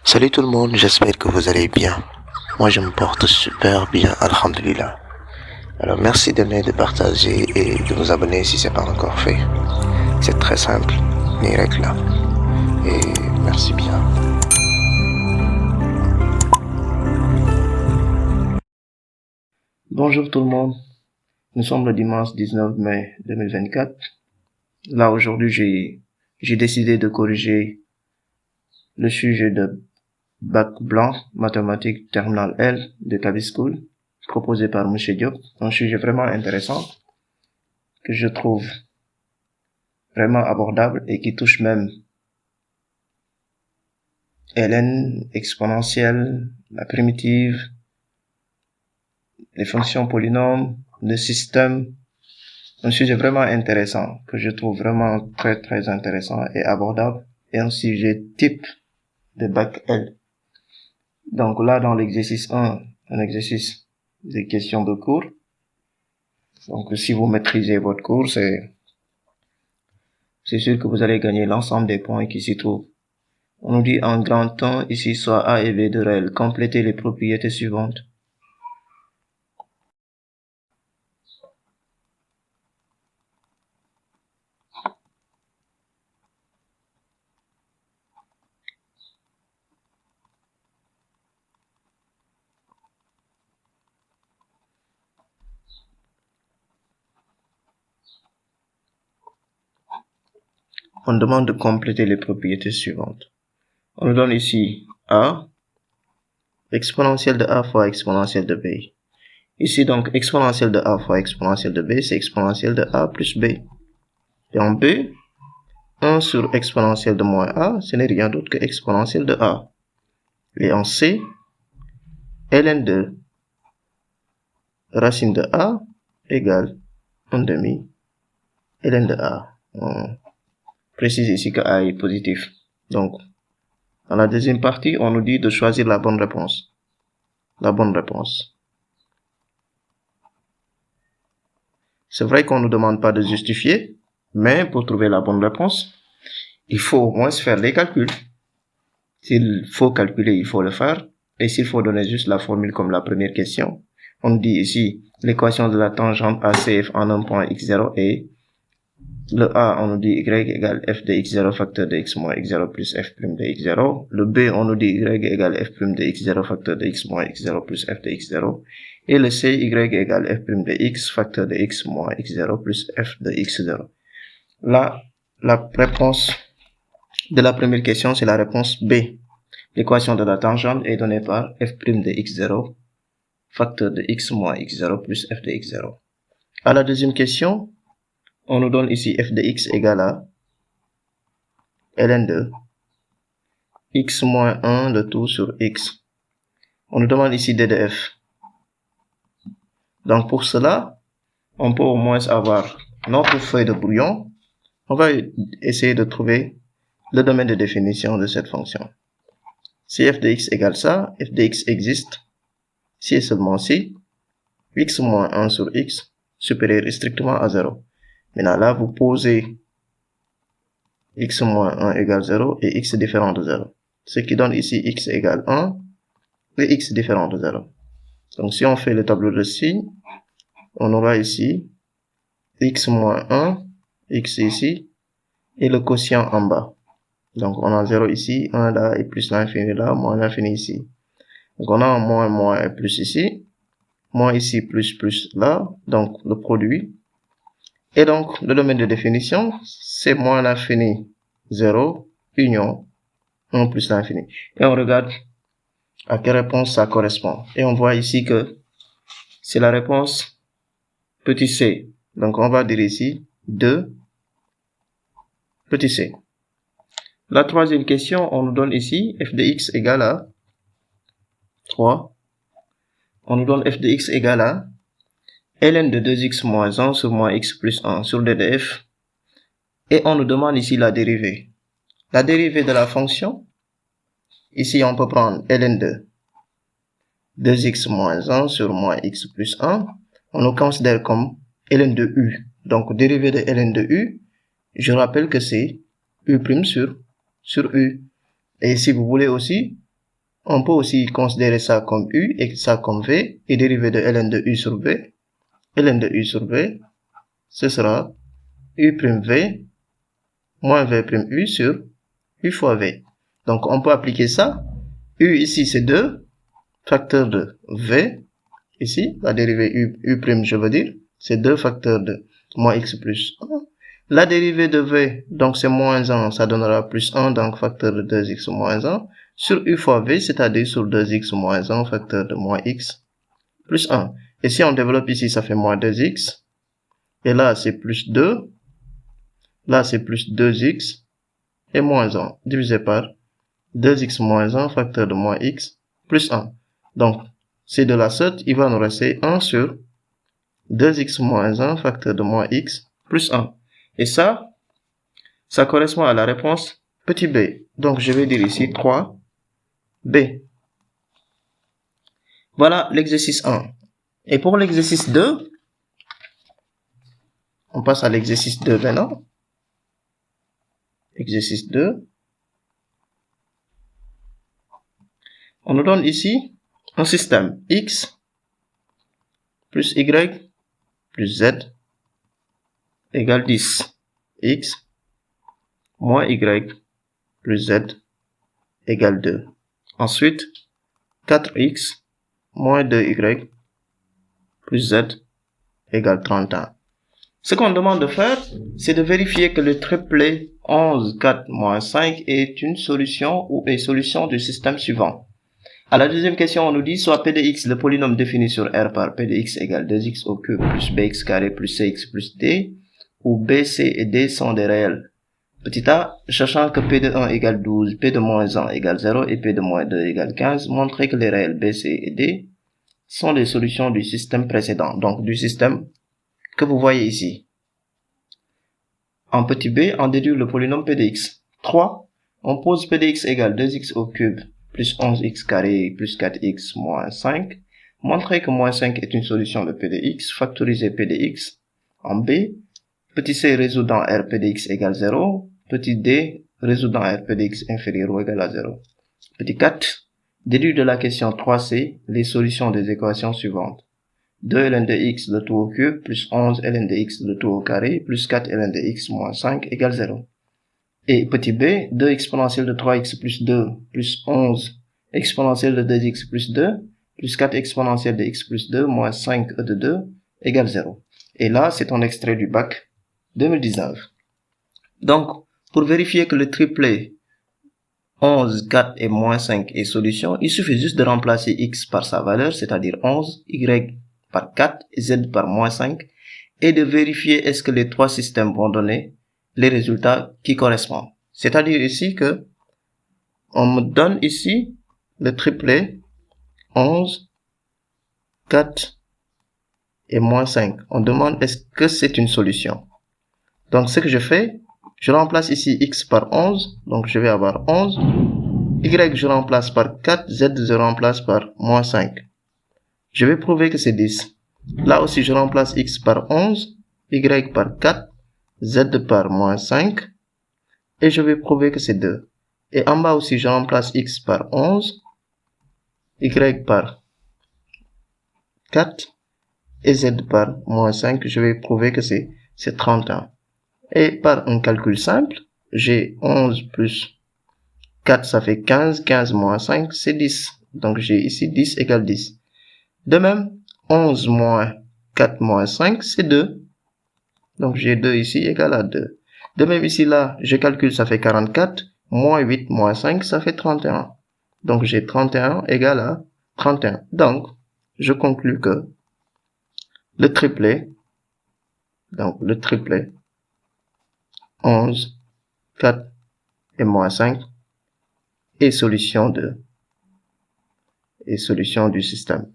Salut tout le monde, j'espère que vous allez bien. Moi je me porte super bien, alhamdulillah. Alors merci d'aimer, de partager et de vous abonner si c'est pas encore fait. C'est très simple, ni règle là. Et merci bien. Bonjour tout le monde, nous sommes le dimanche 19 mai 2024. Là aujourd'hui j'ai décidé de corriger le sujet de bac blanc mathématiques terminale L de Kaby School proposé par M. Diop. Un sujet vraiment intéressant que je trouve vraiment abordable et qui touche même ln exponentielle, la primitive, les fonctions polynômes, le système. Un sujet vraiment intéressant que je trouve vraiment très intéressant et abordable, et un sujet type de bac L. Donc là, dans l'exercice 1, un exercice des questions de cours. Donc si vous maîtrisez votre cours, c'est sûr que vous allez gagner l'ensemble des points qui s'y trouvent. On nous dit en grand temps, ici soit A et B de réel. Complétez les propriétés suivantes. On demande de compléter les propriétés suivantes. On nous donne ici A, exponentielle de A fois exponentielle de B. Ici, donc, exponentielle de A fois exponentielle de B, c'est exponentielle de A plus B. Et en B, 1 sur exponentielle de moins A, ce n'est rien d'autre que exponentielle de A. Et en C, ln de racine de A égale 1 demi ln de A. On précise ici que A est positif. Donc, dans la deuxième partie, on nous dit de choisir la bonne réponse. La bonne réponse. C'est vrai qu'on ne nous demande pas de justifier, mais pour trouver la bonne réponse, il faut au moins faire les calculs. S'il faut calculer, il faut le faire. Et s'il faut donner juste la formule comme la première question, on dit ici l'équation de la tangente ACF en un point x0 est le A, on nous dit y égale f de x0 facteur de x moins x0 plus f prime de x0. Le B, on nous dit y égale f prime de x0 facteur de x moins x0 plus f de x0. Et le C, y égale f prime de x facteur de x moins x0 plus f de x0. Là, la réponse de la première question, c'est la réponse B. L'équation de la tangente est donnée par f' de x0 facteur de x moins x0 plus f de x0. À la deuxième question, on nous donne ici f de x égale à ln de x moins 1 de tout sur x. On nous demande ici d de f. Donc pour cela, on peut au moins avoir notre feuille de brouillon. On va essayer de trouver le domaine de définition de cette fonction. Si f de x égale ça, f de x existe si et seulement si x moins 1 sur x supérieur est strictement à 0. Maintenant là, vous posez x moins 1 égale 0 et x différent de 0. Ce qui donne ici x égale 1 et x différent de 0. Donc si on fait le tableau de signes, on aura ici x moins 1, x ici, et le quotient en bas. Donc on a 0 ici, 1 là, et plus l'infini là, moins l'infini ici. Donc on a un moins et plus ici, moins ici plus là, donc le produit. Et donc le domaine de définition, c'est moins l'infini 0, union 1 plus l'infini. Et on regarde à quelle réponse ça correspond. Et on voit ici que c'est la réponse petit c. Donc on va dire ici 2 petit c. La troisième question, on nous donne ici f de x égale à 3. On nous donne f de x égale à ln de 2x moins 1 sur moins x plus 1 sur d de f. Et on nous demande ici la dérivée. La dérivée de la fonction, ici on peut prendre ln de 2x moins 1 sur moins x plus 1. On le considère comme ln de u. Donc dérivée de ln de u, je rappelle que c'est u' sur u. Et si vous voulez aussi, on peut aussi considérer ça comme U et ça comme V et dériver de ln de U sur V. ln de U sur V, ce sera U' V moins V' U sur U fois V. Donc on peut appliquer ça. U ici c'est 2, facteur de V. Ici, la dérivée U' je veux dire, c'est 2 facteurs de moins X plus 1. La dérivée de V, donc c'est moins 1, ça donnera plus 1, donc facteur de 2x moins 1, sur U fois V, c'est-à-dire sur 2x moins 1, facteur de moins X plus 1. Et si on développe ici, ça fait moins 2x. Et là, c'est plus 2. Là, c'est plus 2x et moins 1, divisé par 2x moins 1, facteur de moins x, plus 1. Donc, c'est de la sorte, il va nous rester 1 sur 2x moins 1, facteur de moins x, plus 1. Et ça correspond à la réponse petit b. Donc, je vais dire ici 3b. Voilà l'exercice 1. Et pour l'exercice 2, on passe à l'exercice 2 maintenant. Exercice 2. On nous donne ici un système x plus y plus z égale 10. X moins y plus z égale 2. Ensuite, 4x moins 2y plus z égale 31. Ce qu'on demande de faire, c'est de vérifier que le triplet 11, 4, moins 5 est une solution ou est solution du système suivant. À la deuxième question, on nous dit soit p de x, le polynôme défini sur R par p de x égale 2x au cube plus bx carré plus cx plus d, où b, c et d sont des réels. Petit a, sachant que p de 1 égale 12, p de moins 1 égale 0 et p de moins 2 égale 15, montrer que les réels b, c et d sont les solutions du système précédent, donc du système que vous voyez ici. En petit b, on déduit le polynôme p de x. 3. On pose p de x égale 2x au cube plus 11x carré plus 4x moins 5. Montrer que moins 5 est une solution de p de x. Factoriser p de x en b. Petit c résout dans R p de x égale 0. Petit d résout dans R p de x inférieur ou égal à 0. Petit 4. Déduit de la question 3c les solutions des équations suivantes. 2 ln de x le tout au cube plus 11 ln de x le tout au carré plus 4 ln de x moins 5 égale 0. Et petit b, 2 exponentielle de 3x plus 2 plus 11 exponentielle de 2x plus 2 plus 4 exponentielle de x plus 2 moins 5 e de 2 égale 0. Et là, c'est un extrait du bac 2019. Donc, pour vérifier que le triplet 11, 4 et moins 5 est solution, il suffit juste de remplacer x par sa valeur, c'est-à-dire 11, y par 4 et z par moins 5, et de vérifier est-ce que les trois systèmes vont donner les résultats qui correspondent. C'est-à-dire ici que on me donne ici le triplet 11, 4 et moins 5. On demande est-ce que c'est une solution. Donc ce que je fais, je remplace ici x par 11, donc je vais avoir 11. Y je remplace par 4, z je remplace par moins 5. Je vais prouver que c'est 10. Là aussi je remplace x par 11, y par 4, z par moins 5. Et je vais prouver que c'est 2. Et en bas aussi je remplace x par 11, y par 4 et z par moins 5. Je vais prouver que c'est 31. Et par un calcul simple, j'ai 11 plus 4, ça fait 15. 15 moins 5, c'est 10. Donc j'ai ici 10 égale 10. De même, 11 moins 4 moins 5, c'est 2. Donc j'ai 2 ici égale à 2. De même ici, là, je calcule, ça fait 44. Moins 8 moins 5, ça fait 31. Donc j'ai 31 égale à 31. Donc, je conclus que le triplet, 11, 4 et moins 5 est solution du système.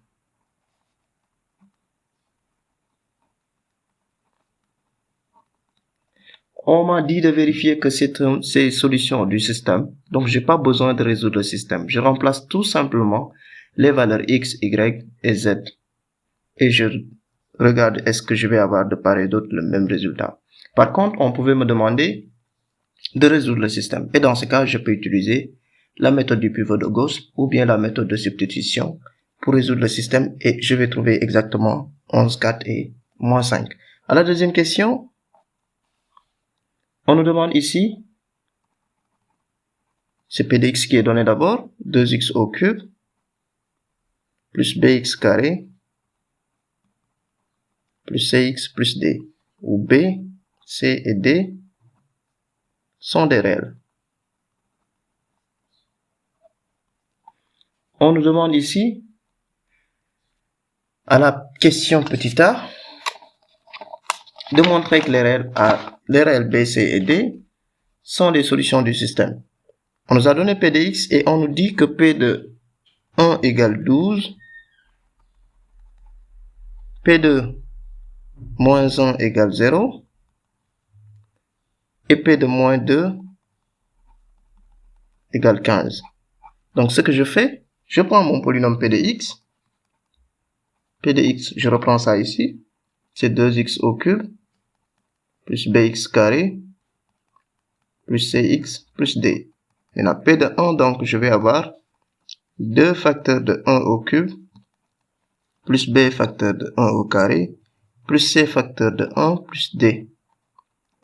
On m'a dit de vérifier que c'est solution du système, donc j'ai pas besoin de résoudre le système. Je remplace tout simplement les valeurs x, y et z. Et je regarde est-ce que je vais avoir de part et d'autre le même résultat. Par contre, on pouvait me demander de résoudre le système. Et dans ce cas, je peux utiliser la méthode du pivot de Gauss ou bien la méthode de substitution pour résoudre le système et je vais trouver exactement 11, 4 et moins 5. À la deuxième question, on nous demande ici, c'est P de x qui est donné d'abord, 2x au cube plus bx carré plus cx plus d, où b, c et d sont des réels. On nous demande ici, à la question petit a, de montrer que les réels b, c et d sont des solutions du système. On nous a donné P de x et on nous dit que P de 1 égale 12, P de moins 1 égale 0, et P de moins 2 égale 15. Donc ce que je fais, je prends mon polynôme P de x, je reprends ça ici, c'est 2x au cube, plus bx carré, plus cx, plus d. Maintenant, P de 1, donc je vais avoir 2 facteurs de 1 au cube, plus b facteur de 1 au carré, plus c facteur de 1, plus d.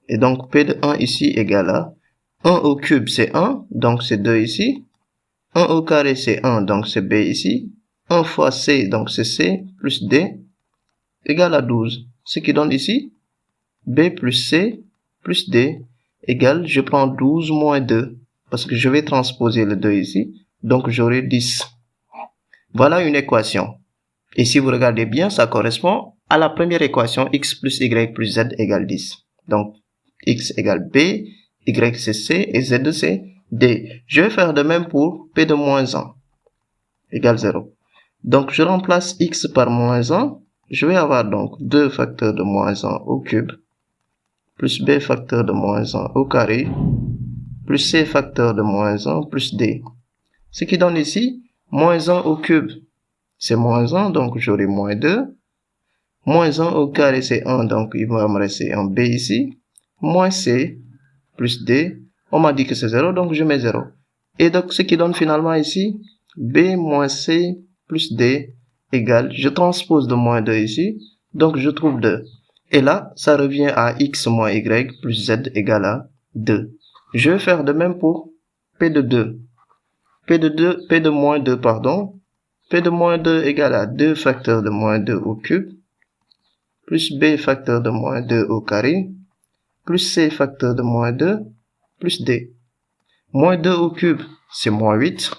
Et donc, P de 1 ici égale à 1 au cube, c'est 1, donc c'est 2 ici. 1 au carré, c'est 1, donc c'est b ici. 1 fois c, donc c'est c, plus d, égale à 12. Ce qui donne ici, b plus c, plus d, égale, je prends 12 moins 2, parce que je vais transposer le 2 ici, donc j'aurai 10. Voilà une équation. Et si vous regardez bien, ça correspond à la première équation, x plus y plus z égale 10. Donc, x égale b, y c'est c, et z c'est d. Je vais faire de même pour p de moins 1 égale 0. Donc, je remplace x par moins 1. Je vais avoir donc 2 facteurs de moins 1 au cube, plus b facteur de moins 1 au carré, plus c facteur de moins 1 plus d. Ce qui donne ici, moins 1 au cube, c'est moins 1, donc j'aurai moins 2. Moins 1 au carré, c'est 1, donc il va me rester un b ici. Moins c, plus d. On m'a dit que c'est 0, donc je mets 0. Et donc, ce qui donne finalement ici, b moins c plus d égale, je transpose de moins 2 ici, donc je trouve 2. Et là, ça revient à x moins y plus z égale à 2. Je vais faire de même pour p de 2. P de moins 2, pardon. P de moins 2 égale à 2 facteurs de moins 2 au cube, plus b facteur de moins 2 au carré, plus c facteur de moins 2, plus d. Moins 2 au cube, c'est moins 8.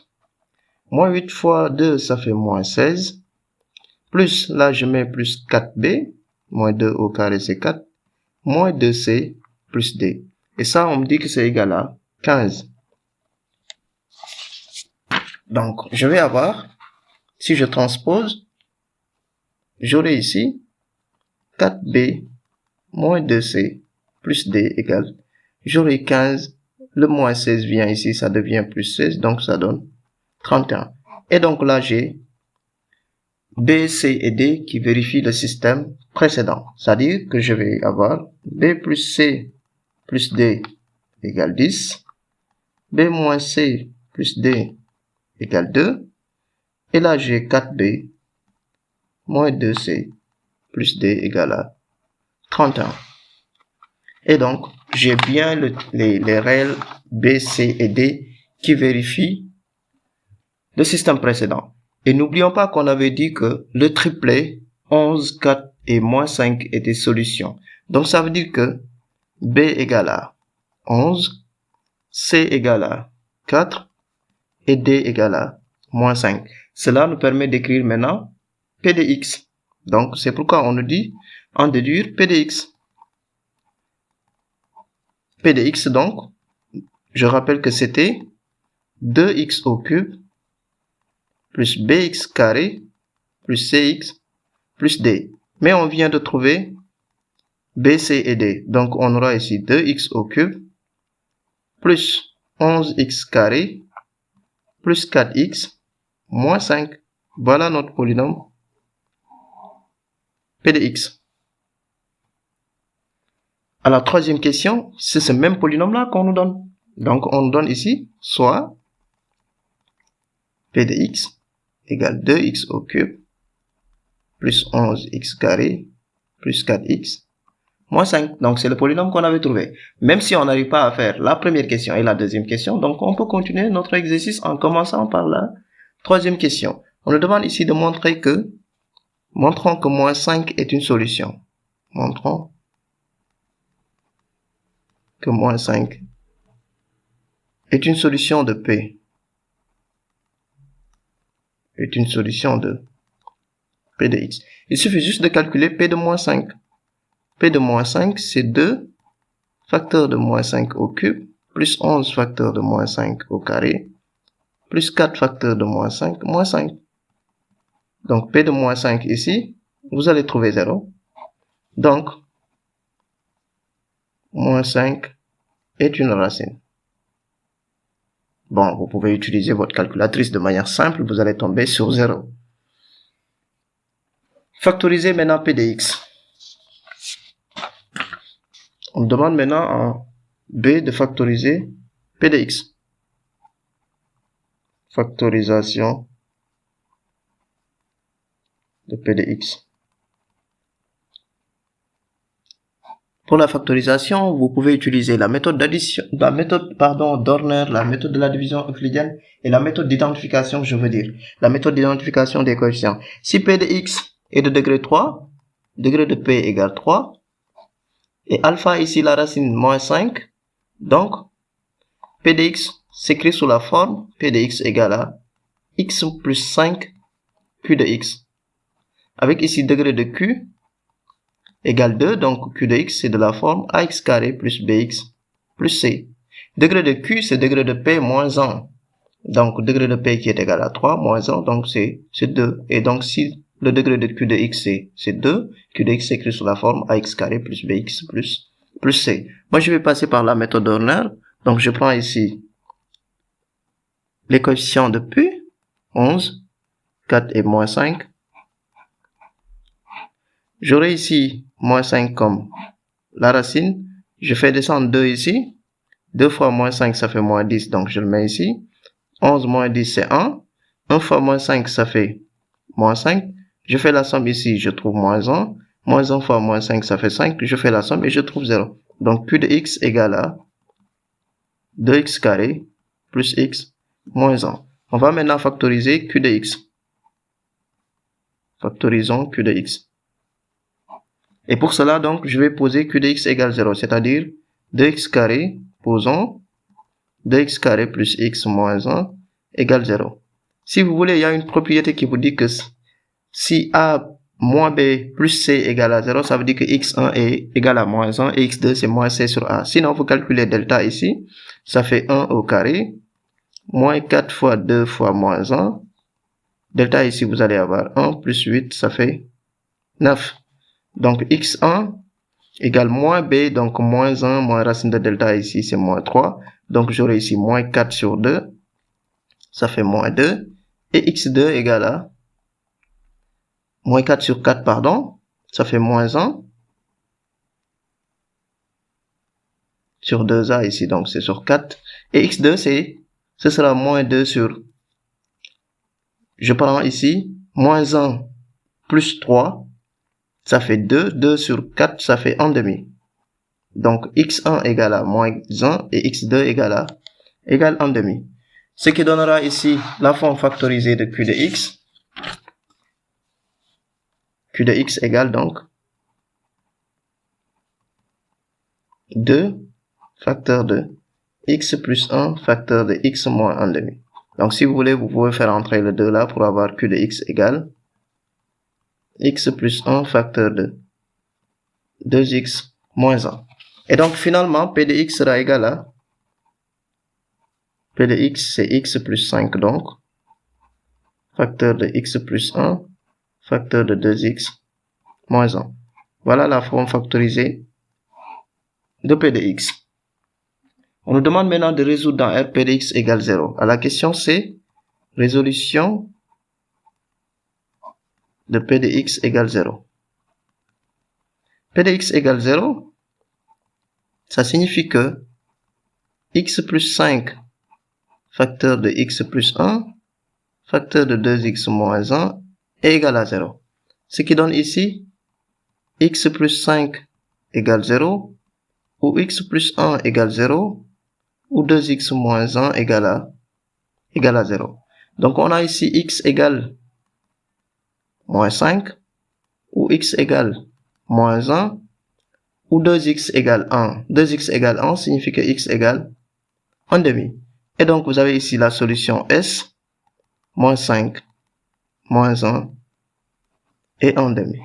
Moins 8 fois 2, ça fait moins 16. Plus, là, je mets plus 4b. Moins 2 au carré, c'est 4. Moins 2c, plus d. Et ça, on me dit que c'est égal à 15. Donc, je vais avoir, si je transpose, j'aurai ici 4b moins 2c plus d égale, j'aurai 15, le moins 16 vient ici, ça devient plus 16, donc ça donne 31. Et donc là, j'ai b, c et d qui vérifient le système précédent. C'est-à-dire que je vais avoir b plus c plus d égale 10, b moins c plus d égale 2, et là j'ai 4b moins 2c plus d égale à 31. Et donc, j'ai bien les réels b, c et d qui vérifient le système précédent. Et n'oublions pas qu'on avait dit que le triplet 11, 4 et moins 5 étaient solutions. Donc, ça veut dire que b égale à 11, c égale à 4 et d égale à moins 5. Cela nous permet d'écrire maintenant p de x. Donc, c'est pourquoi on nous dit en déduire p de x. P de x, donc, je rappelle que c'était 2x au cube plus bx carré plus cx plus d. Mais on vient de trouver b, c et d. Donc, on aura ici 2x au cube plus 11x carré plus 4x moins 5. Voilà notre polynôme p de x. À la troisième question, c'est ce même polynôme-là qu'on nous donne. Donc, on nous donne ici soit P de x égale 2x au cube plus 11x carré plus 4x moins 5. Donc, c'est le polynôme qu'on avait trouvé. Même si on n'arrive pas à faire la première question et la deuxième question, donc on peut continuer notre exercice en commençant par la troisième question. On nous demande ici de montrer que, montrons que moins 5 est une solution. Montrons que moins 5 est une solution de P. Est une solution de P de x. Il suffit juste de calculer P de moins 5. P de moins 5, c'est 2 facteurs de moins 5 au cube, plus 11 facteurs de moins 5 au carré, plus 4 facteurs de moins 5, moins 5. Donc, P de moins 5 ici, vous allez trouver 0. Donc, moins 5 est une racine. Bon, vous pouvez utiliser votre calculatrice de manière simple, vous allez tomber sur 0. Factoriser maintenant P de x. On demande maintenant en B de factoriser P de x. Factorisation de P de x. Pour la factorisation, vous pouvez utiliser la méthode d'addition, d'Horner, la méthode de la division euclidienne et la méthode d'identification, je veux dire, la méthode d'identification des coefficients. Si P de x est de degré 3, degré de P égale 3, et alpha ici la racine moins 5, donc P de x s'écrit sous la forme P de x égale à x plus 5 Q de x. Avec ici degré de Q égale 2, donc Q de x c'est de la forme ax carré plus bx plus c. Degré de Q c'est degré de P moins 1. Donc degré de P qui est égal à 3 moins 1, donc c'est 2. Et donc si le degré de Q de x c'est 2, Q de x s'écrit sous la forme ax carré plus bx plus c. Moi je vais passer par la méthode d'Horner. Donc je prends ici les coefficients de P, 11, 4 et moins 5. J'aurai ici moins 5 comme la racine. Je fais descendre 2 ici. 2 fois moins 5, ça fait moins 10, donc je le mets ici. 11 moins 10, c'est 1. 1 fois moins 5, ça fait moins 5. Je fais la somme ici, je trouve moins 1. Moins 1 fois moins 5, ça fait 5. Je fais la somme et je trouve 0. Donc Q de x égale à 2x carré plus x moins 1. On va maintenant factoriser Q de x. Factorisons Q de x. Et pour cela, donc, je vais poser Q de x égale 0, c'est-à-dire 2x carré, posons 2x carré plus x moins 1 égale 0. Si vous voulez, il y a une propriété qui vous dit que si a moins b plus c égale à 0, ça veut dire que x1 est égal à moins 1 et x2 c'est moins c sur a. Sinon, vous calculez delta ici, ça fait 1 au carré, moins 4 fois 2 fois moins 1. Delta ici, vous allez avoir 1 plus 8, ça fait 9. Donc x1 égale moins b, donc moins 1, moins racine de delta ici, c'est moins 3. Donc j'aurai ici moins 4 sur 2, ça fait moins 2. Et x2 égale à moins 4 sur 4, pardon, ça fait moins 1 sur 2a ici, donc c'est sur 4. Et x2, ce sera moins 2 sur, je prends ici, moins 1 plus 3, ça fait 2, 2 sur 4, ça fait 1 demi. Donc x1 égale à moins 1 et x2 égale 1 demi. Ce qui donnera ici la forme factorisée de Q de x. Q de x égale donc 2 facteur de x plus 1 facteur de x moins 1 demi. Donc si vous voulez, vous pouvez faire entrer le 2 là pour avoir Q de x égale x plus 1 facteur de 2x moins 1. Et donc finalement, P de x sera égal à P de x, c'est x plus 5 donc, facteur de x plus 1, facteur de 2x moins 1. Voilà la forme factorisée de P de x. On nous demande maintenant de résoudre dans R P de x égale 0. À la question c'est résolution de P de x égale 0. P de x égale 0, ça signifie que x plus 5 facteur de x plus 1 facteur de 2x moins 1 est égal à 0. Ce qui donne ici x plus 5 égale 0, ou x plus 1 égale 0, ou 2x moins 1 égale à 0. Donc on a ici x égale moins 5, ou x égale moins 1, ou 2x égale 1. 2x égale 1 signifie que x égale 1 demi. Et donc vous avez ici la solution S, moins 5, moins 1 et 1 demi.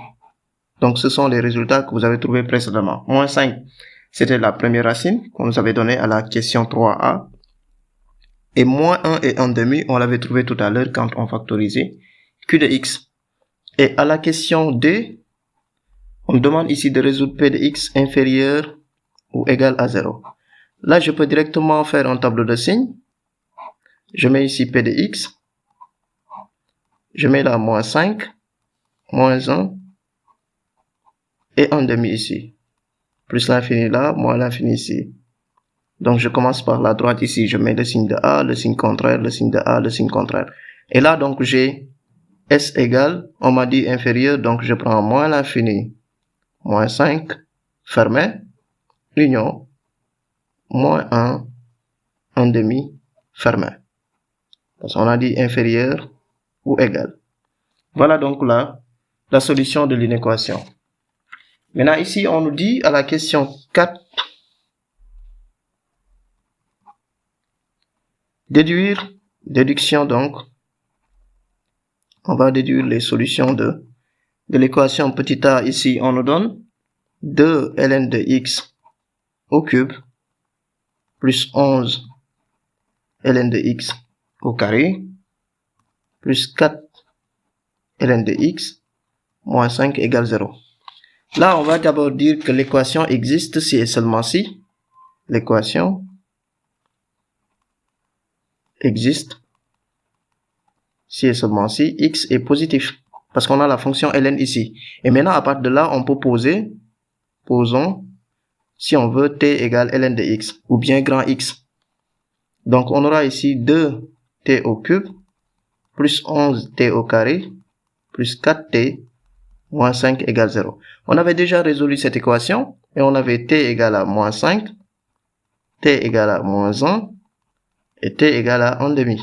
Donc ce sont les résultats que vous avez trouvés précédemment. Moins 5, c'était la première racine qu'on nous avait donnée à la question 3a. Et moins 1 et 1 demi, on l'avait trouvé tout à l'heure quand on factorisait q de x. Et à la question D, on me demande ici de résoudre p de x inférieur ou égal à 0. Là, je peux directement faire un tableau de signes. Je mets ici p de x. Je mets là moins 5, moins 1 et 1 demi ici. Plus l'infini là, moins l'infini ici. Donc, je commence par la droite ici. Je mets le signe de A, le signe contraire, le signe de A, le signe contraire. Et là, donc, j'ai S égale, on m'a dit inférieur, donc je prends moins l'infini, moins 5, fermé, union, moins 1 demi, fermé. Parce qu'on a dit inférieur ou égal. Voilà donc là, la solution de l'inéquation. Maintenant, ici, on nous dit à la question 4, déduction donc, on va déduire les solutions de l'équation petit a. Ici, on nous donne 2 ln de x au cube plus 11 ln de x au carré plus 4 ln de x moins 5 égale 0. Là, on va d'abord dire que l'équation existe si et seulement si l'équation existe si et seulement si x est positif. Parce qu'on a la fonction ln ici. Et maintenant, à partir de là, on peut posons, si on veut, t égale ln de x, ou bien grand x. Donc, on aura ici 2t au cube, plus 11t au carré, plus 4t, moins 5 égale 0. On avait déjà résolu cette équation, et on avait t égale à moins 5, t égale à moins 1, et t égale à 1 demi.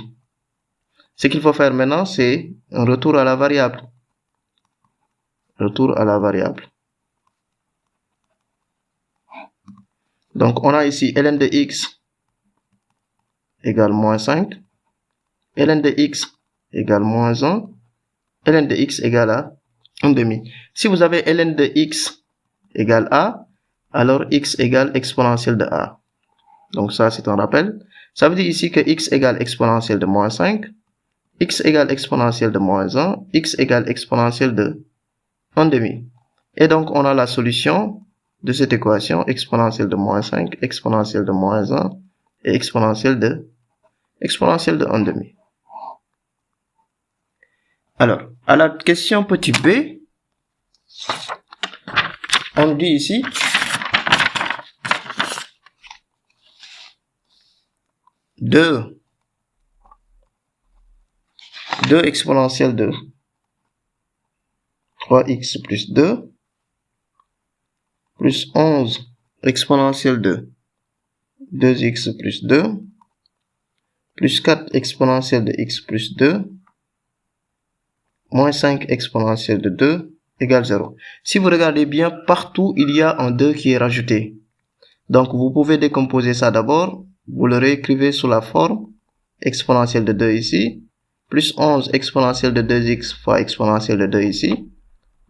Ce qu'il faut faire maintenant, c'est un retour à la variable. Retour à la variable. Donc, on a ici ln de x égale moins 5, ln de x égale moins 1, ln de x égale à 1 demi. Si vous avez ln de x égale a, alors x égale exponentielle de a. Donc ça, c'est un rappel. Ça veut dire ici que x égale exponentielle de moins 5, x égale exponentielle de moins 1, x égale exponentielle de 1 demi. Et donc, on a la solution de cette équation, exponentielle de moins 5, exponentielle de moins 1, et exponentielle de 1 demi. Alors, à la question petit b, on nous dit ici, deux exponentielle de 3x plus 2 plus 11 exponentielle de 2x plus 2 plus 4 exponentielle de x plus 2 moins 5 exponentielle de 2 égale 0. Si vous regardez bien, partout il y a un 2 qui est rajouté. Donc vous pouvez décomposer ça d'abord. Vous le réécrivez sous la forme exponentielle de 2 ici, plus 11 exponentielle de 2x fois exponentielle de 2 ici,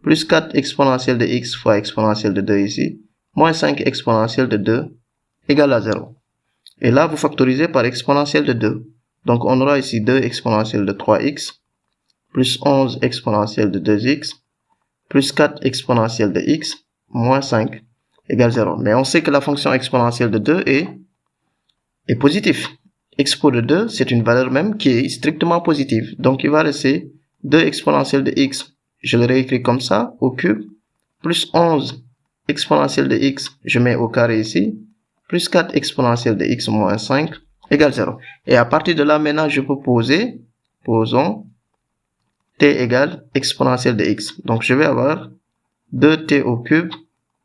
plus 4 exponentielle de x fois exponentielle de 2 ici, moins 5 exponentielle de 2 égale à 0. Et là, vous factorisez par exponentielle de 2. Donc, on aura ici 2 exponentielle de 3x, plus 11 exponentielle de 2x, plus 4 exponentielle de x, moins 5 égale 0. Mais on sait que la fonction exponentielle de 2 est positive. Expo de 2, c'est une valeur même qui est strictement positive. Donc, il va rester 2 exponentielle de x, je le réécris comme ça, au cube, plus 11 exponentielle de x, je mets au carré ici, plus 4 exponentielle de x moins 5 égale 0. Et à partir de là, maintenant, je peux poser Posons t égale exponentielle de x. Donc, je vais avoir 2t au cube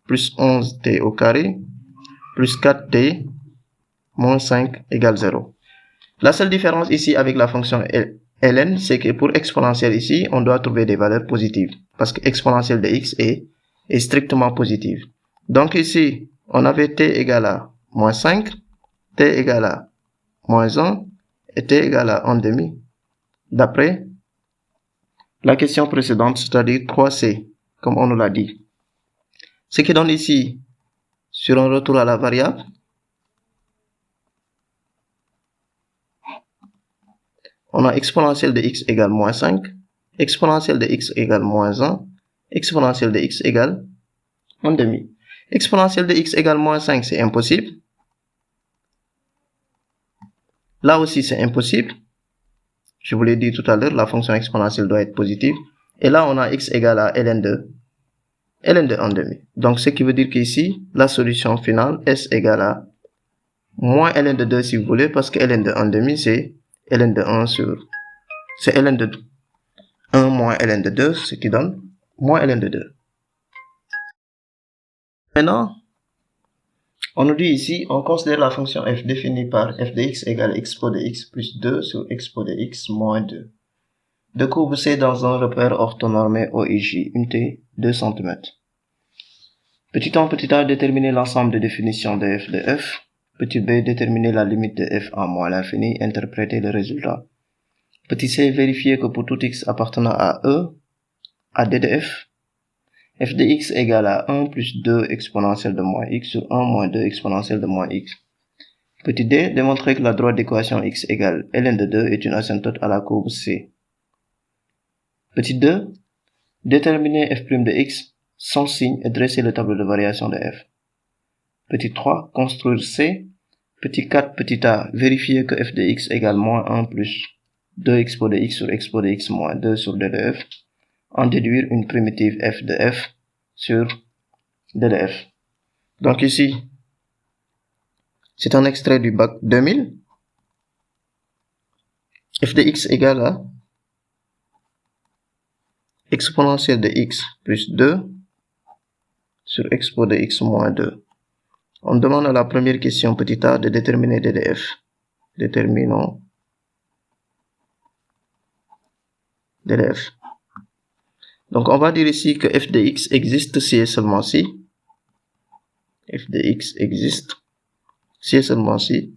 plus 11t au carré plus 4t moins 5 égale 0. La seule différence ici avec la fonction ln, c'est que pour exponentielle ici, on doit trouver des valeurs positives parce que exponentielle de x est strictement positive. Donc ici, on avait t égale à moins 5, t égale à moins 1 et t égale à 1 demi d'après la question précédente, c'est-à-dire 3c, comme on nous l'a dit. Ce qui donne ici, sur un retour à la variable, on a exponentielle de x égale moins 5, exponentielle de x égale moins 1, exponentielle de x égale 1 demi. Exponentielle de x égale moins 5, c'est impossible. Là aussi, c'est impossible. Je vous l'ai dit tout à l'heure, la fonction exponentielle doit être positive. Et là, on a x égale à ln de 1 demi. Donc, ce qui veut dire qu'ici, la solution finale, s égale à moins ln de 2 si vous voulez, parce que ln de 1 demi, c'est ln de 1 sur... C'est ln de 1 moins ln de 2, ce qui donne moins ln de 2. Maintenant, on nous dit ici, on considère la fonction f définie par f de x égale expo de x plus 2 sur expo de x moins 2. De courbe C dans un repère orthonormé OIJ, unité 2 cm. Petit a, déterminer l'ensemble de définitions de f. Petit b, déterminer la limite de f en moins l'infini, interpréter le résultat. Petit c, vérifier que pour tout x appartenant à E, à d de f de x égale à 1 plus 2 exponentielle de moins x sur 1 moins 2 exponentielle de moins x. Petit d, démontrer que la droite d'équation x égale ln de 2 est une asymptote à la courbe C. Petit 2, déterminer f' de x sans signe et dresser le tableau de variation de f. Petit 3, construire C. Petit 4, petit a, vérifier que f de x égale moins 1 plus 2 expo de x sur expo de x moins 2 sur d de f. En déduire une primitive f de f sur d de f. Donc ici, c'est un extrait du bac 2000. f de x égale à exponentielle de x plus 2 sur expo de x moins 2. On demande à la première question petit a de déterminer d de f. Déterminons d de f. Donc on va dire ici que f de x existe si et seulement si f de x existe si et seulement si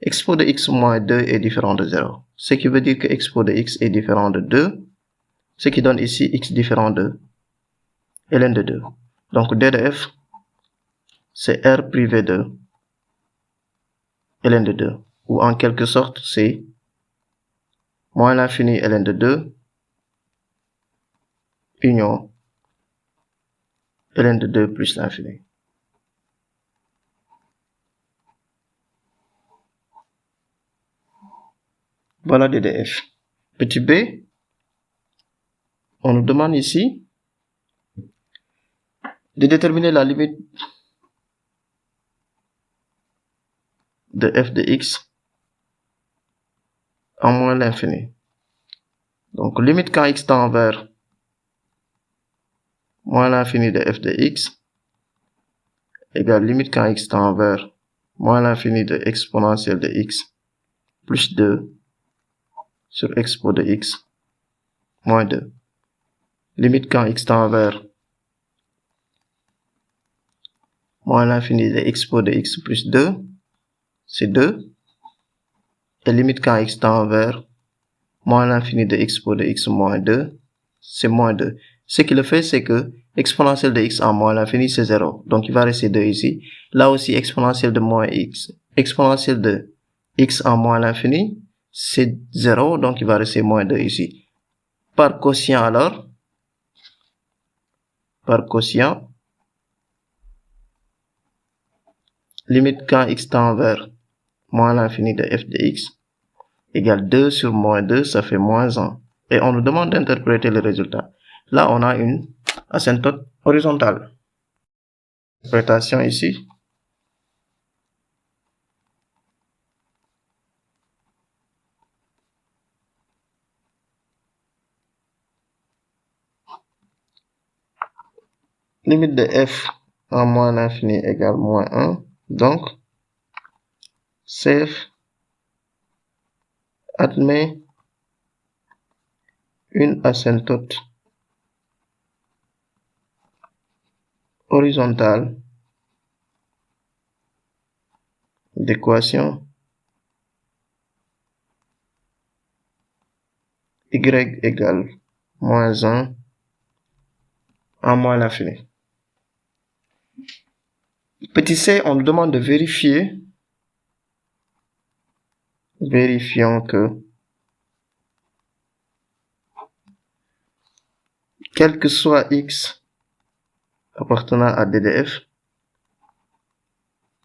expo de x moins 2 est différent de 0. Ce qui veut dire que expo de x est différent de 2, ce qui donne ici x différent de ln de 2. Donc d de f, c'est r privé de ln de 2, ou en quelque sorte c'est moins l'infini ln de 2 union ln de 2 plus l'infini. Voilà d de f. Petit b, on nous demande ici de déterminer la limite de f de x en moins l'infini. Donc limite quand x tend vers moins l'infini de f de x égale limite quand x tend vers moins l'infini de exponentielle de x plus 2 sur expo de x moins 2. Limite quand x tend vers moins l'infini de expo de x plus 2, c'est 2. Et limite quand x tend vers moins l'infini de expo de x moins 2, c'est moins 2. Ce qui le fait, c'est que exponentielle de x en moins l'infini, c'est 0. Donc il va rester 2 ici. Là aussi, exponentielle de moins x. Exponentielle de x en moins l'infini, c'est 0. Donc il va rester moins 2 ici. Par quotient alors, par quotient, limite quand x tend vers moins l'infini de f de x égale 2 sur moins 2, ça fait moins 1. Et on nous demande d'interpréter le résultat. Là, on a une asymptote horizontale. Interprétation ici. limite de f en moins l'infini égale moins 1. Donc, CF admet une asymptote horizontale d'équation y égale moins 1 en moins l'infini. Petit c, on nous demande de vérifier. Vérifions que quel que soit x appartenant à DDF,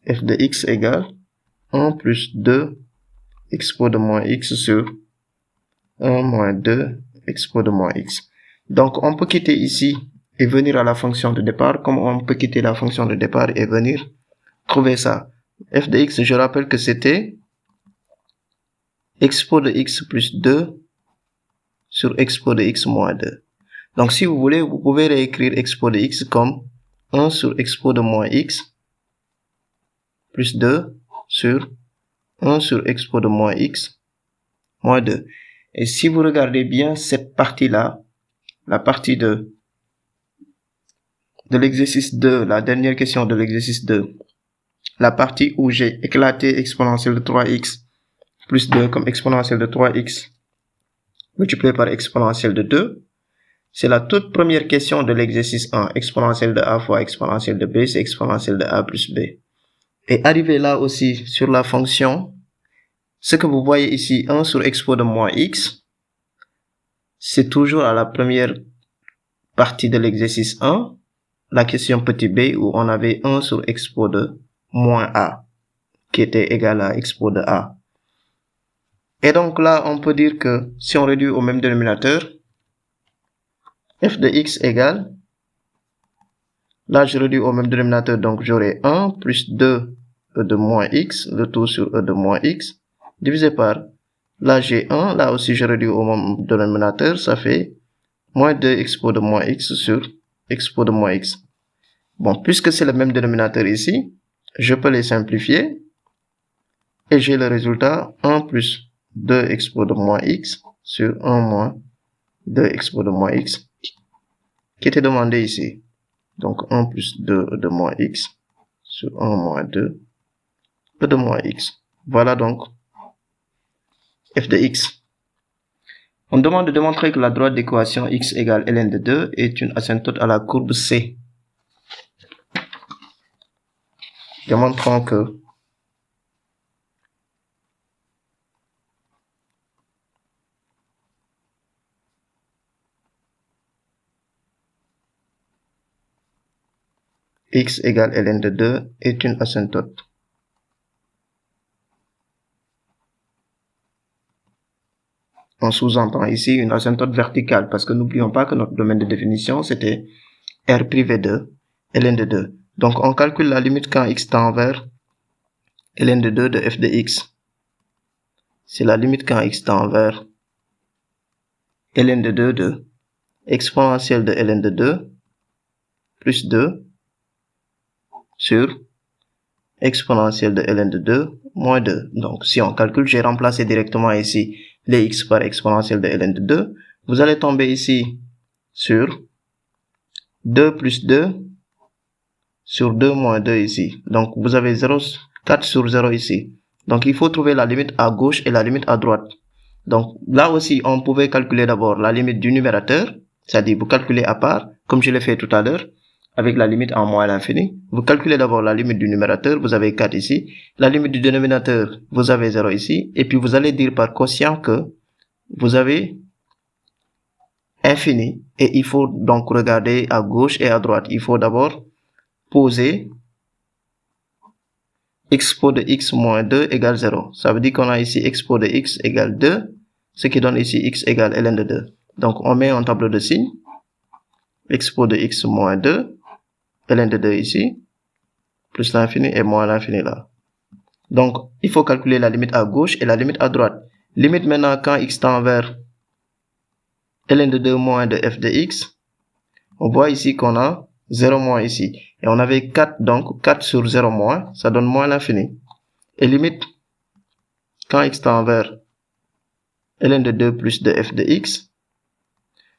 f de x égale 1 plus 2 expo de moins x sur 1 moins 2 expo de moins x. Donc, on peut quitter ici et venir à la fonction de départ, comme on peut quitter la fonction de départ et venir trouver ça. F de x, je rappelle que c'était expo de x plus 2 sur expo de x moins 2. Donc, si vous voulez, vous pouvez réécrire expo de x comme 1 sur expo de moins x plus 2 sur 1 sur expo de moins x moins 2. Et si vous regardez bien cette partie-là, la partie de l'exercice 2, la dernière question de l'exercice 2, la partie où j'ai éclaté exponentielle de 3x plus 2 comme exponentielle de 3x multiplié par exponentielle de 2, c'est la toute première question de l'exercice 1. Exponentielle de a fois exponentielle de b, c'est exponentielle de a plus b. Et arrivé là aussi sur la fonction, ce que vous voyez ici, 1 sur expo de moins x, c'est toujours à la première partie de l'exercice 1, la question petit b où on avait 1 sur expo de moins a, qui était égal à expo de a. Et donc là, on peut dire que si on réduit au même dénominateur, f de x égale, là je réduis au même dénominateur, donc j'aurai 1 plus 2 e de moins x, le tout sur e de moins x, divisé par, là j'ai 1, là aussi je réduis au même dénominateur, ça fait moins 2 expo de moins x sur expo de moins x. Bon, puisque c'est le même dénominateur ici, je peux les simplifier, et j'ai le résultat 1 plus 2 expo de moins x sur 1 moins 2 expo de moins x, qui était demandé ici. Donc 1 plus 2 e de moins x sur 1 moins 2 e de moins x. Voilà donc f de x. On demande de démontrer que la droite d'équation x égale ln de 2 est une asymptote à la courbe C. Démontrons que x égale ln de 2 est une asymptote. On sous-entend ici une asymptote verticale parce que n'oublions pas que notre domaine de définition c'était R privé de ln de 2. Donc on calcule la limite quand x tend vers ln de 2 de f de x. C'est la limite quand x tend vers ln de 2 de exponentielle de ln de 2 plus 2 sur exponentielle de ln de 2 moins 2. Donc si on calcule, j'ai remplacé directement ici les x par exponentielle de ln de 2. Vous allez tomber ici sur 2 plus 2 sur 2 moins 2 ici. Donc vous avez 4 sur 0 ici. Donc il faut trouver la limite à gauche et la limite à droite. Donc là aussi, on pouvait calculer d'abord la limite du numérateur, c'est-à-dire vous calculez à part, comme je l'ai fait tout à l'heure, avec la limite en moins à l'infini. Vous calculez d'abord la limite du numérateur, vous avez 4 ici. La limite du dénominateur, vous avez 0 ici. Et puis vous allez dire par quotient que vous avez infini. Et il faut donc regarder à gauche et à droite. Il faut d'abord poser expo de x moins 2 égale 0. Ça veut dire qu'on a ici expo de x égale 2, ce qui donne ici x égale ln de 2. Donc on met un tableau de signes. Expo de x moins 2, ln de 2 ici, plus l'infini et moins l'infini là. Donc, il faut calculer la limite à gauche et la limite à droite. Limite maintenant quand x tend vers ln de 2 moins de f de x. On voit ici qu'on a 0 moins ici. Et on avait 4, donc 4 sur 0 moins, ça donne moins l'infini. Et limite, quand x tend vers ln de 2 plus de f de x,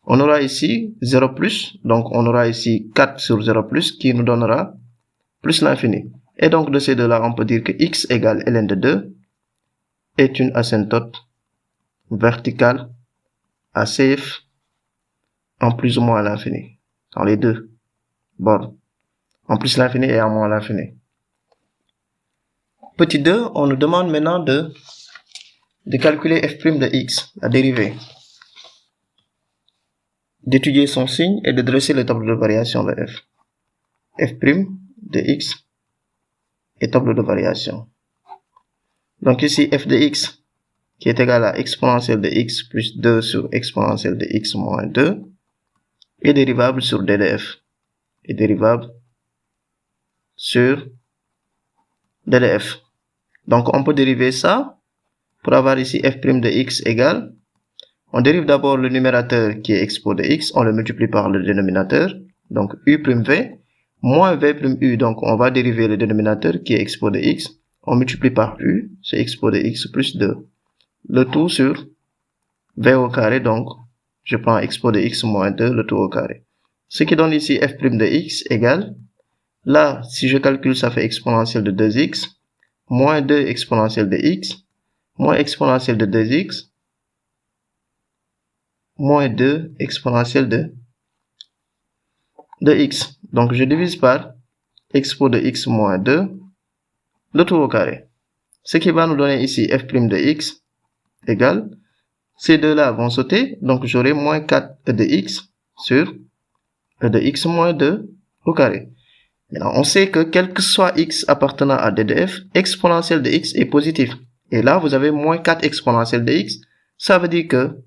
on aura ici 0 plus, donc on aura ici 4 sur 0 plus qui nous donnera plus l'infini. Et donc de ces deux-là, on peut dire que x égale ln de 2 est une asymptote verticale à CF en plus ou moins à l'infini, dans les deux bornes, en plus l'infini et en moins l'infini. Petit 2, on nous demande maintenant de calculer f' de x, la dérivée, d'étudier son signe et de dresser le tableau de variation de f. f' de x et tableau de variation. Donc ici, f de x qui est égal à exponentielle de x plus 2 sur exponentielle de x moins 2 est dérivable sur d de f. Est dérivable sur d de f. Donc on peut dériver ça pour avoir ici f' de x égale, on dérive d'abord le numérateur qui est expo de x, on le multiplie par le dénominateur, donc u'v, moins v'u, donc on va dériver le dénominateur qui est expo de x, on multiplie par u, c'est expo de x plus 2. Le tout sur v au carré, donc je prends expo de x moins 2, le tout au carré. Ce qui donne ici f' de x égale, là, si je calcule, ça fait exponentielle de 2x, moins 2 exponentielle de x, moins exponentielle de 2x, moins 2 exponentielle de x. Donc je divise par expo de x moins 2, le tout au carré. Ce qui va nous donner ici f' de x égale, ces deux-là vont sauter, donc j'aurai moins 4 e de x sur e de x moins 2 au carré. Maintenant, on sait que quel que soit x appartenant à d de f, exponentielle de x est positif. Et là, vous avez moins 4 exponentielle de x, ça veut dire que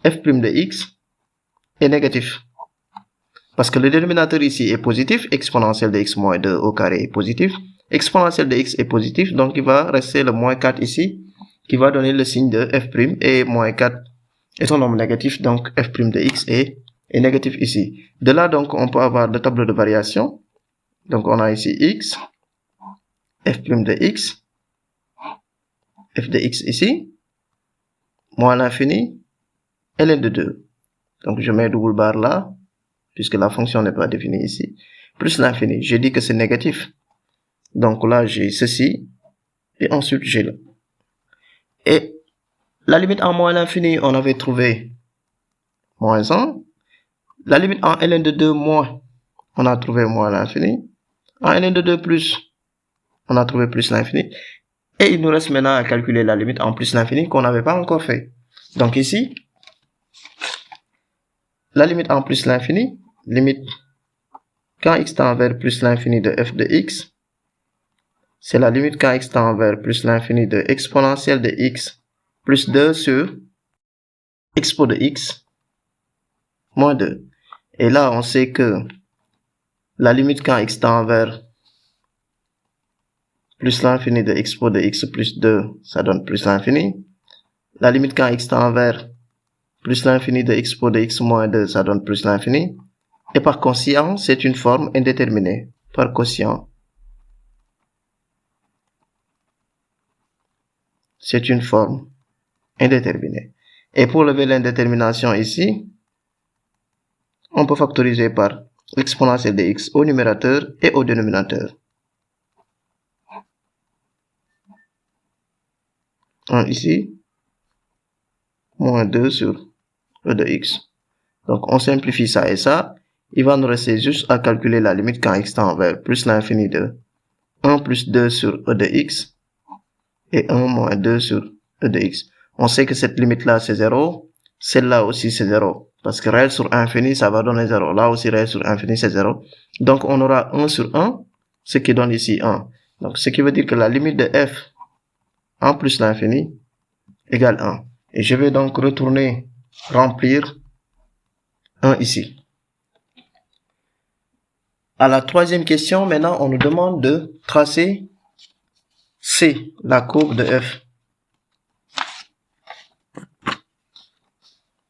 f' de x est négatif. Parce que le dénominateur ici est positif, exponentielle de x moins 2 au carré est positif, exponentielle de x est positif, donc il va rester le moins 4 ici, qui va donner le signe de f', et moins 4 est un nombre négatif, donc f' de x est négatif ici. De là, donc, on peut avoir le tableau de variation. Donc, on a ici x, f' de x, f de x ici, moins l'infini, ln de 2. Donc, je mets double barre là, puisque la fonction n'est pas définie ici, plus l'infini. Je dis que c'est négatif. Donc là, j'ai ceci, et ensuite j'ai là. Et la limite en moins l'infini, on avait trouvé moins 1. La limite en ln de 2 moins, on a trouvé moins l'infini. En ln de 2 plus, on a trouvé plus l'infini. Et il nous reste maintenant à calculer la limite en plus l'infini qu'on n'avait pas encore fait. Donc ici, la limite en plus l'infini, limite quand x tend vers plus l'infini de f de x, c'est la limite quand x tend vers plus l'infini de exponentielle de x plus 2 sur expo de x moins 2. Et là, on sait que la limite quand x tend vers plus l'infini de expo de x plus 2, ça donne plus l'infini. La limite quand x tend vers plus l'infini de expo de x moins 2, ça donne plus l'infini. Et par quotient, c'est une forme indéterminée. Par quotient, c'est une forme indéterminée. Et pour lever l'indétermination ici, on peut factoriser par l'exponentielle de x au numérateur et au dénominateur. 1 ici, moins 2 sur e de x. Donc on simplifie ça et ça. Il va nous rester juste à calculer la limite quand x tend vers plus l'infini de 1 plus 2 sur e de x et 1 moins 2 sur e de x. On sait que cette limite-là, c'est 0. Celle-là aussi, c'est 0. Parce que réel sur infini, ça va donner 0. Là aussi, réel sur infini, c'est 0. Donc, on aura 1 sur 1, ce qui donne ici 1. Donc, ce qui veut dire que la limite de f en plus l'infini égale 1. Et je vais donc retourner remplir 1 ici. À la troisième question, maintenant, on nous demande de tracer C, la courbe de f.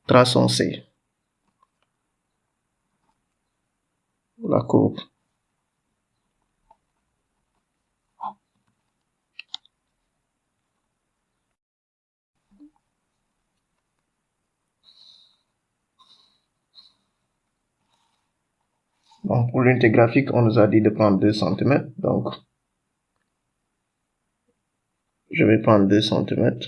Traçons C. la courbe. Donc, pour l'unité graphique, on nous a dit de prendre 2 cm. Donc, je vais prendre 2 cm.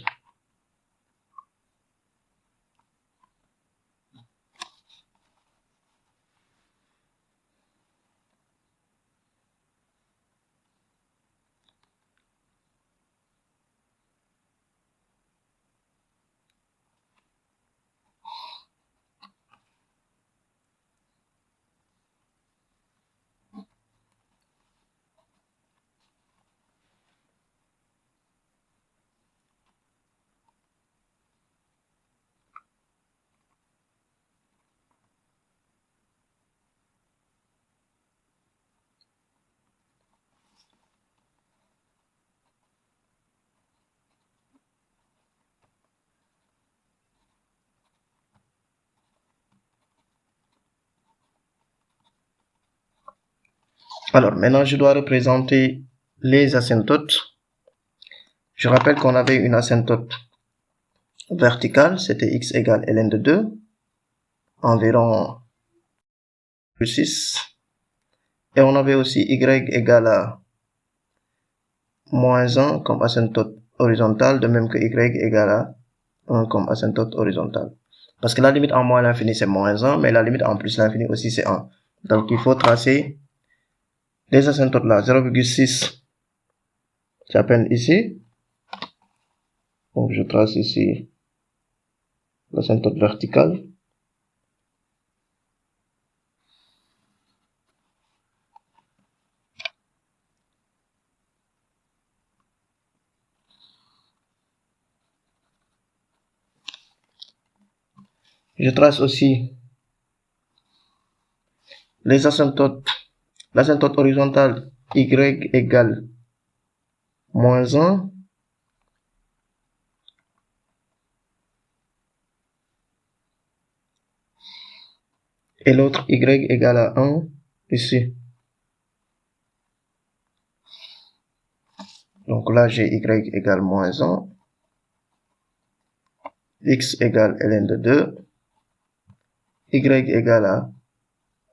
Alors, maintenant, je dois représenter les asymptotes. Je rappelle qu'on avait une asymptote verticale, c'était x égale ln de 2, environ plus 6. Et on avait aussi y égale à moins 1 comme asymptote horizontale, de même que y égale à 1 comme asymptote horizontale. Parce que la limite en moins l'infini c'est moins 1, mais la limite en plus l'infini aussi c'est 1. Donc il faut tracer les asymptotes là. 0,6 j'appelle ici. Donc je trace ici l'asymptote verticale. Je trace aussi les asymptotes, l'asymptote horizontale y égale moins 1. Et l'autre y égale à 1 ici. Donc là j'ai y égale moins 1. X égale ln de 2. Y égale à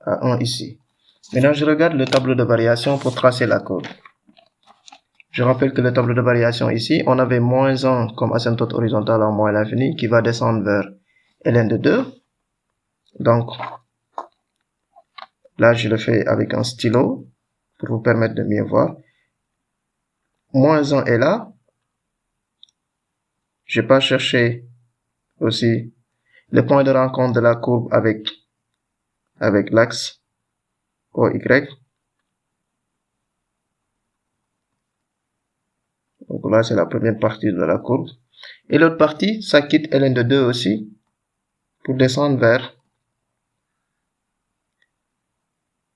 1 ici. Maintenant, je regarde le tableau de variation pour tracer la courbe. Je rappelle que le tableau de variation ici, on avait moins 1 comme asymptote horizontale en moins l'infini qui va descendre vers ln de 2. Donc, là, je le fais avec un stylo pour vous permettre de mieux voir. Moins 1 est là. Je vais pas chercher aussi le point de rencontre de la courbe avec l'axe OY. Donc là, c'est la première partie de la courbe. Et l'autre partie, ça quitte ln de 2 aussi pour descendre vers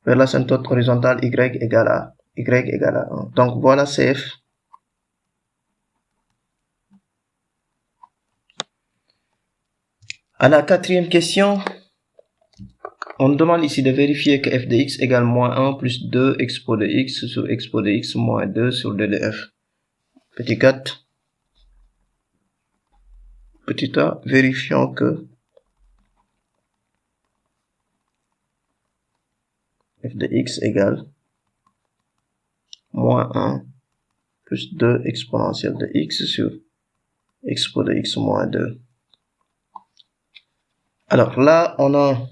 l'asymptote horizontale y égale à 1. Donc voilà CF. À la quatrième question, on nous demande ici de vérifier que f de x égale moins 1 plus 2 expo de x sur expo de x moins 2 sur d de f. Petit 4. Petit a, vérifions que f de x égale moins 1 plus 2 exponentielle de x sur expo de x moins 2. Alors là, on a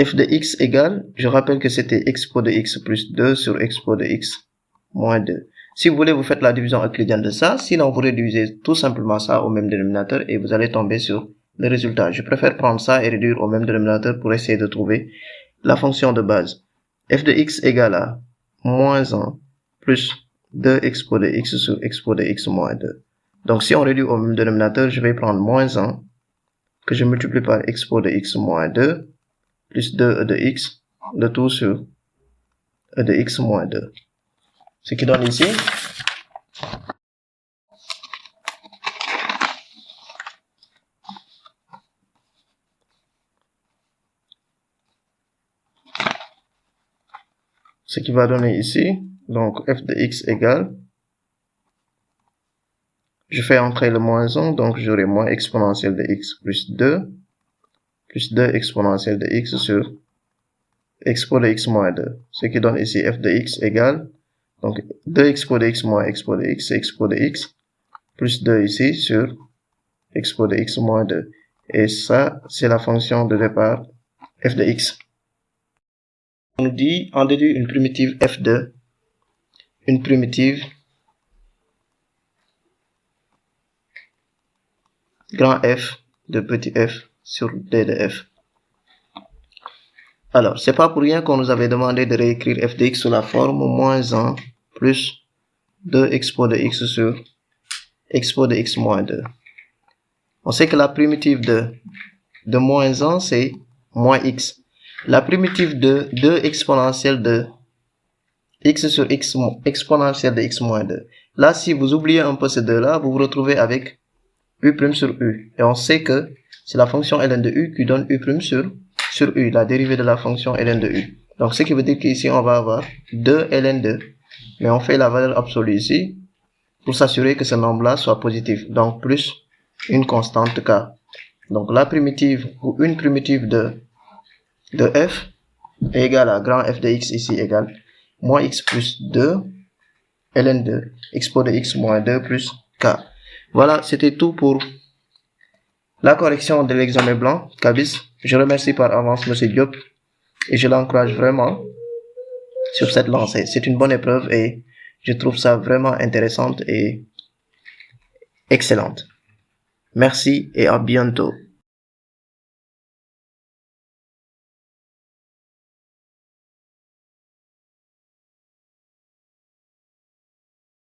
f de x égale, je rappelle que c'était expo de x plus 2 sur expo de x moins 2. Si vous voulez, vous faites la division euclidienne de ça. Sinon, vous réduisez tout simplement ça au même dénominateur et vous allez tomber sur le résultat. Je préfère prendre ça et réduire au même dénominateur pour essayer de trouver la fonction de base. F de x égale à moins 1 plus 2 expo de x sur expo de x moins 2. Donc, si on réduit au même dénominateur, je vais prendre moins 1 que je multiplie par expo de x moins 2 plus 2 e de x, le tout sur e de x moins 2. Ce qui donne ici Ce qui va donner ici, donc f de x égale, je fais entrer le moins 1, donc j'aurai moins exponentielle de x plus 2 exponentielle de x sur expo de x moins 2. Ce qui donne ici f de x égale, donc 2 expo de x moins expo de x, expo de x, plus 2 ici sur expo de x moins 2. Et ça, c'est la fonction de départ f de x. On nous dit, on déduit une primitive f de, une primitive grand F de petit f sur d de f. Alors, c'est pas pour rien qu'on nous avait demandé de réécrire f de x sous la forme moins 1 plus 2 expo de x sur expo de x moins 2. On sait que la primitive de moins 1, c'est moins x. La primitive de 2 exponentielle de x sur x exponentielle de x moins 2. Là, si vous oubliez un peu ces deux-là, vous vous retrouvez avec u' sur u. Et on sait que c'est la fonction ln de u qui donne u' sur u, la dérivée de la fonction ln de u. Donc, ce qui veut dire qu'ici, on va avoir 2 ln de, mais on fait la valeur absolue ici, pour s'assurer que ce nombre-là soit positif. Donc, plus une constante k. Donc, la primitive, ou une primitive de f, est égale à grand f de x ici égale moins x plus 2, ln de expo de x moins 2 plus k. Voilà, c'était tout pour la correction de l'examen blanc, CABIS. Je remercie par avance M. Diop et je l'encourage vraiment sur cette lancée. C'est une bonne épreuve et je trouve ça vraiment intéressante et excellente. Merci et à bientôt.